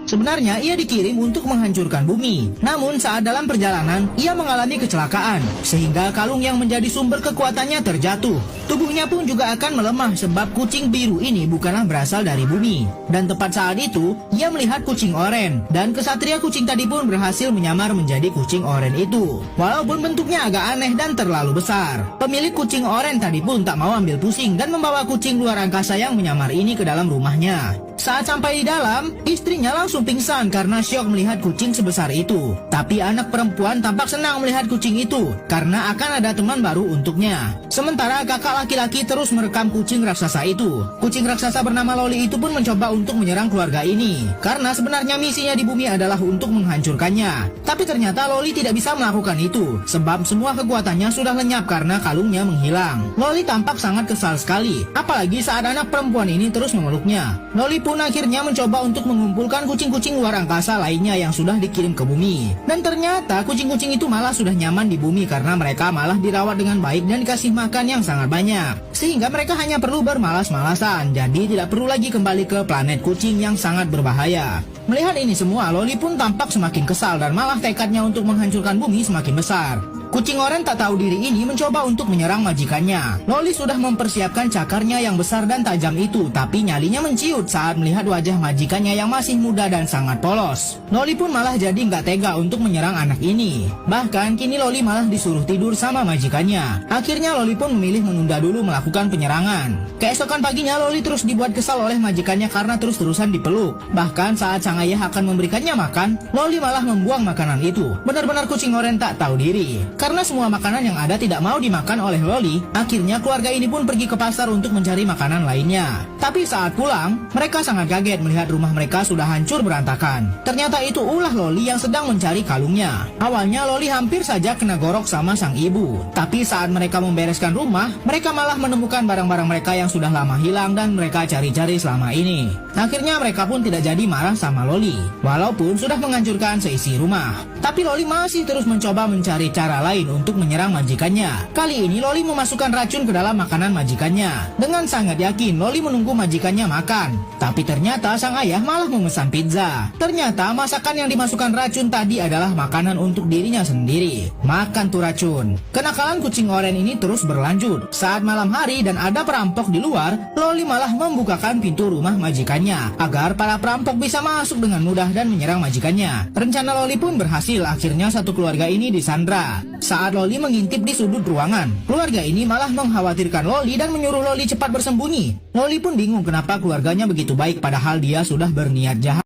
Sebenarnya ia dikirim untuk menghancurkan bumi. Namun saat dalam perjalanan, ia mengalami kecelakaan, sehingga kalung yang menjadi sumber kekuatannya terjatuh. Tubuhnya pun juga akan melemah sebab kucing biru ini bukanlah berasal dari bumi. Dan tepat saat itu, ia melihat kucing oren. Dan kesatria kucing tadi pun berhasil menyamar menjadi kucing oren itu. Walaupun bentuknya agak aneh dan terlalu besar. Pemilik kucing oren tadi pun tak mau ambil pusing dan membawa kucing luar angkasa yang menyamar ini ke dalam rumahnya. Saat sampai di dalam, istrinya langsung pingsan karena syok melihat kucing sebesar itu. Tapi anak perempuan tampak senang melihat kucing itu karena akan ada teman baru untuknya. Sementara kakak laki-laki terus merekam kucing raksasa itu. Kucing raksasa bernama Loli itu pun mencoba untuk menyerang keluarga ini karena sebenarnya misinya di bumi adalah untuk menghancurkannya. Tapi ternyata Loli tidak bisa melakukan itu sebab semua kekuatannya sudah lenyap karena kalungnya menghilang. Loli tampak sangat kesal sekali, apalagi saat anak perempuan ini terus memeluknya. Loli pun akhirnya mencoba untuk mengumpulkan kucing-kucing luar angkasa lainnya yang sudah dikirim ke bumi. Dan ternyata kucing-kucing itu malah sudah nyaman di bumi karena mereka malah dirawat dengan baik dan dikasih makan yang sangat banyak. Sehingga mereka hanya perlu bermalas-malasan, jadi tidak perlu lagi kembali ke planet kucing yang sangat berbahaya. Melihat ini semua, Loli pun tampak semakin kesal dan malah tekadnya untuk menghancurkan bumi semakin besar. Kucing oren tak tahu diri ini mencoba untuk menyerang majikannya. Loli sudah mempersiapkan cakarnya yang besar dan tajam itu, tapi nyalinya menciut saat melihat wajah majikannya yang masih muda dan sangat polos. Loli pun malah jadi nggak tega untuk menyerang anak ini. Bahkan kini Loli malah disuruh tidur sama majikannya. Akhirnya Loli pun memilih menunda dulu melakukan penyerangan. Keesokan paginya Loli terus dibuat kesal oleh majikannya karena terus-terusan dipeluk. Bahkan saat sang ayah akan memberikannya makan, Loli malah membuang makanan itu. Benar-benar kucing oren tak tahu diri. Karena semua makanan yang ada tidak mau dimakan oleh Loli, akhirnya keluarga ini pun pergi ke pasar untuk mencari makanan lainnya. Tapi saat pulang, mereka sangat kaget melihat rumah mereka sudah hancur berantakan. Ternyata itu ulah Loli yang sedang mencari kalungnya. Awalnya Loli hampir saja kena gorok sama sang ibu. Tapi saat mereka membereskan rumah, mereka malah menemukan barang-barang mereka yang sudah lama hilang dan mereka cari-cari selama ini. Akhirnya mereka pun tidak jadi marah sama Loli, walaupun sudah menghancurkan seisi rumah. Tapi Loli masih terus mencoba mencari cara lain untuk menyerang majikannya. Kali ini Loli memasukkan racun ke dalam makanan majikannya. Dengan sangat yakin Loli menunggu majikannya makan. Tapi ternyata sang ayah malah memesan pizza. Ternyata masakan yang dimasukkan racun tadi adalah makanan untuk dirinya sendiri. Makan tuh racun. Kenakalan kucing oren ini terus berlanjut. Saat malam hari dan ada perampok di luar, Loli malah membukakan pintu rumah majikannya agar para perampok bisa masuk dengan mudah dan menyerang majikannya. Rencana Loli pun berhasil. Akhirnya satu keluarga ini disandra. Saat Loli mengintip di sudut ruangan, keluarga ini malah mengkhawatirkan Loli dan menyuruh Loli cepat bersembunyi. Loli pun bingung kenapa keluarganya begitu baik padahal dia sudah berniat jahat.